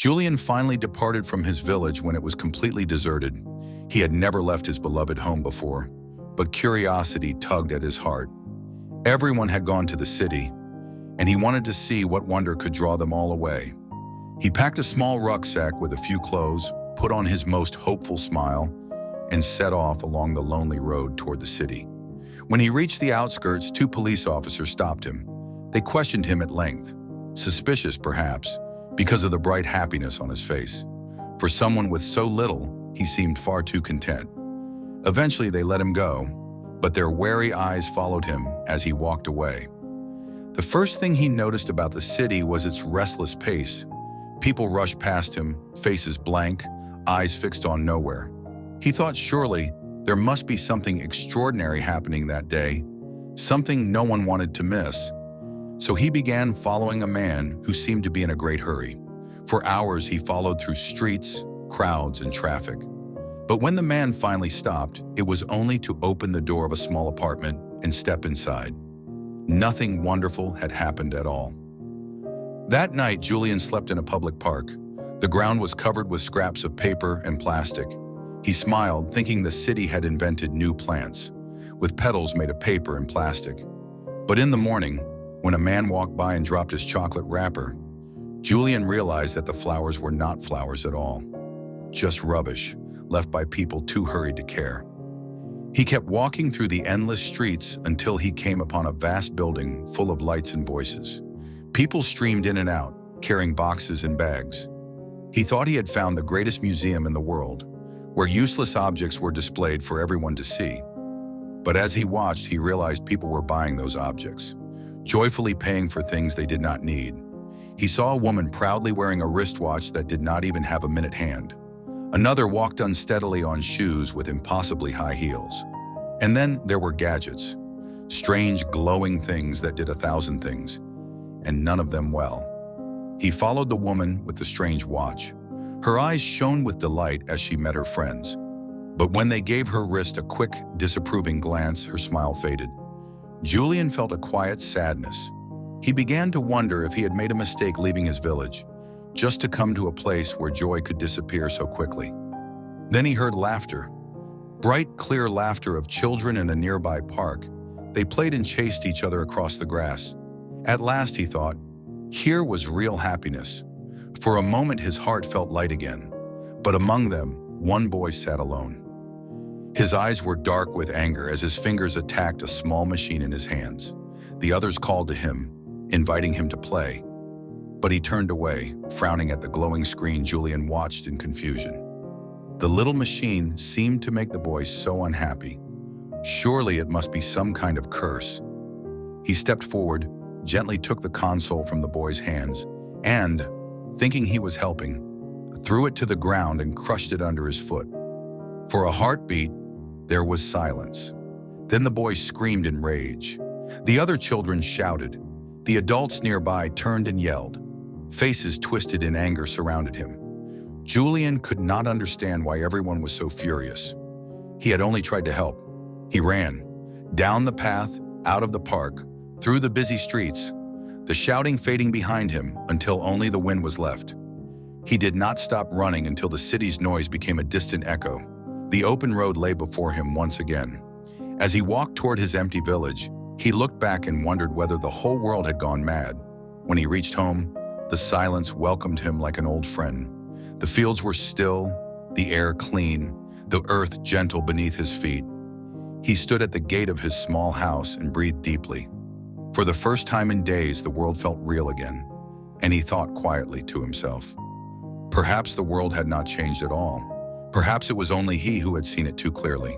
Julian finally departed from his village when it was completely deserted. He had never left his beloved home before, but curiosity tugged at his heart. Everyone had gone to the city, and he wanted to see what wonder could draw them all away. He packed a small rucksack with a few clothes, put on his most hopeful smile, and set off along the lonely road toward the city. When he reached the outskirts, two police officers stopped him. They questioned him at length, suspicious perhaps, because of the bright happiness on his face. For someone with so little, he seemed far too content. Eventually, they let him go, but their wary eyes followed him as he walked away. The first thing he noticed about the city was its restless pace. People rushed past him, faces blank, eyes fixed on nowhere. He thought surely there must be something extraordinary happening that day, something no one wanted to miss. So he began following a man who seemed to be in a great hurry. For hours he followed through streets, crowds, and traffic. But when the man finally stopped, it was only to open the door of a small apartment and step inside. Nothing wonderful had happened at all. That night, Julian slept in a public park. The ground was covered with scraps of paper and plastic. He smiled, thinking the city had invented new plants, with petals made of paper and plastic. But in the morning, when a man walked by and dropped his chocolate wrapper, Julian realized that the flowers were not flowers at all, just rubbish, left by people too hurried to care. He kept walking through the endless streets until he came upon a vast building full of lights and voices. People streamed in and out, carrying boxes and bags. He thought he had found the greatest museum in the world, where useless objects were displayed for everyone to see. But as he watched, he realized people were buying those objects, joyfully paying for things they did not need. He saw a woman proudly wearing a wristwatch that did not even have a minute hand. Another walked unsteadily on shoes with impossibly high heels. And then there were gadgets, strange glowing things that did 1,000 things, and none of them well. He followed the woman with the strange watch. Her eyes shone with delight as she met her friends. But when they gave her wrist a quick, disapproving glance, her smile faded. Julian felt a quiet sadness. He began to wonder if he had made a mistake leaving his village, just to come to a place where joy could disappear so quickly. Then he heard laughter. Bright, clear laughter of children in a nearby park. They played and chased each other across the grass. At last, he thought, here was real happiness. For a moment, his heart felt light again. But among them, one boy sat alone. His eyes were dark with anger as his fingers attacked a small machine in his hands. The others called to him, inviting him to play. But he turned away, frowning at the glowing screen. Julian watched in confusion. The little machine seemed to make the boy so unhappy. Surely it must be some kind of curse. He stepped forward, gently took the console from the boy's hands, and, thinking he was helping, threw it to the ground and crushed it under his foot. For a heartbeat, there was silence. Then the boy screamed in rage. The other children shouted. The adults nearby turned and yelled. Faces twisted in anger surrounded him. Julian could not understand why everyone was so furious. He had only tried to help. He ran, down the path, out of the park, through the busy streets, the shouting fading behind him until only the wind was left. He did not stop running until the city's noise became a distant echo. The open road lay before him once again. As he walked toward his empty village, he looked back and wondered whether the whole world had gone mad. When he reached home, the silence welcomed him like an old friend. The fields were still, the air clean, the earth gentle beneath his feet. He stood at the gate of his small house and breathed deeply. For the first time in days, the world felt real again, and he thought quietly to himself. Perhaps the world had not changed at all. Perhaps it was only he who had seen it too clearly.